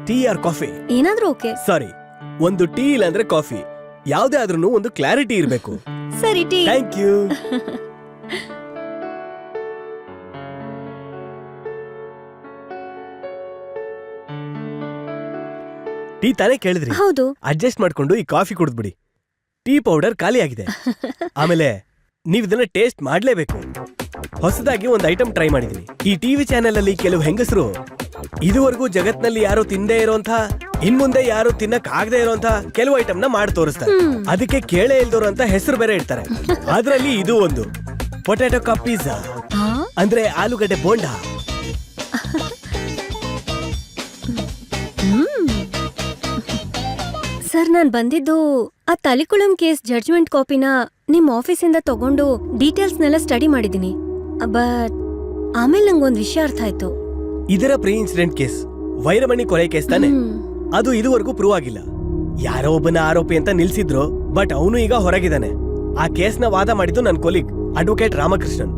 Tea or coffee? ಏನಾದ್ರೂ okay. Sorry, ಒಂದು tea ಇಲ್ಲಾಂದ್ರೆ ಕಾಫಿ, ಯಾವ್ದೇ ಆದ್ರೂ ಒಂದು ಕ್ಲಾರಿಟಿ ಇರಬೇಕು. ಸರಿ, ಟೀ. Thank you. ಟೀ ತಾನೇ ಕೇಳಿದ್ರಿ? ಹೌದು. ಅಡ್ಜಸ್ಟ್ ಮಾಡ್ಕೊಂಡು ಈ ಕಾಫಿ ಕುಡಿದ್ಬಿಡಿ. ಟೀ ಪೌಡರ್ ಖಾಲಿ ಆಗಿದೆ. ಆಮೇಲೆ ನೀವ್ ಇದನ್ನ ಟೇಸ್ಟ್ ಮಾಡ್ಲೇಬೇಕು. ಹೊಸದಾಗಿ ಒಂದು ಐಟಮ್ ಟ್ರೈ ಮಾಡಿದೀನಿ. ಈ ಟಿವಿ ಚಾನೆಲ್ ಅಲ್ಲಿ ಕೆಲವು ಹೆಂಗಸರು ಇದುವರೆಗೂ ಜಗತ್ನಲ್ಲಿ ಯಾರು ತಿಂದೇ ಇರೋಂಥ, ಇನ್ಮುಂದೆ ಯಾರು ತಿನ್ನಕ್ ಆಗದೆ ಇರೋಂಥ ಕೆಲವು ಐಟಮ್ ನ ಮಾಡಿ ತೋರಿಸ್ತಾರೆ. ಅದಕ್ಕೆ ಕೇಳೇ ಇಲ್ದೋರು ಅಂತ ಹೆಸರು ಬೇರೆ ಇಡ್ತಾರೆ. ಅದ್ರಲ್ಲಿ ಇದು ಒಂದು ಪೊಟ್ಯಾಟೊ ಕಪ್ ಪಿಜ್ಜಾ, ಅಂದ್ರೆ ಆಲೂಗಡ್ಡೆ ಬೋಂಡಾ. ಸರ್, ನಾನ್ ಬಂದಿದ್ದು ಆ ತಲಿಕುಳಂ ಕೇಸ್ ಜಡ್ಜ್ಮೆಂಟ್ ಕಾಪಿನ ನಿಮ್ ಆಫೀಸಿಂದ ತಗೊಂಡು ಡೀಟೇಲ್ಸ್ನೆಲ್ಲ ಸ್ಟಡಿ ಮಾಡಿದೀನಿ. ಬಟ್ ಆಮೇಲೆ ನಂಗೊಂದ್ ವಿಷಯ ಅರ್ಥ ಆಯ್ತು. ಇದರ ಪ್ರೀ ಇನ್ಸಿಡೆಂಟ್ ಕೇಸ್ ವೈರಮಣಿ ಕೊಲೆ ಕೇಸ್ ತಾನೆ? ಅದು ಇದುವರೆಗೂ ಪ್ರೂವ್ ಆಗಿಲ್ಲ. ಯಾರೋ ಒಬ್ಬನ ಆರೋಪಿ ಅಂತ ನಿಲ್ಸಿದ್ರು, ಬಟ್ ಅವನು ಈಗ ಹೊರಗಿದ್ದಾನೆ. ಆ ಕೇಸ್ನ ವಾದ ಮಾಡಿದ್ದು ನನ್ನ ಕೊಲೀಗ್ ಅಡ್ವೊಕೇಟ್ ರಾಮಕೃಷ್ಣನ್.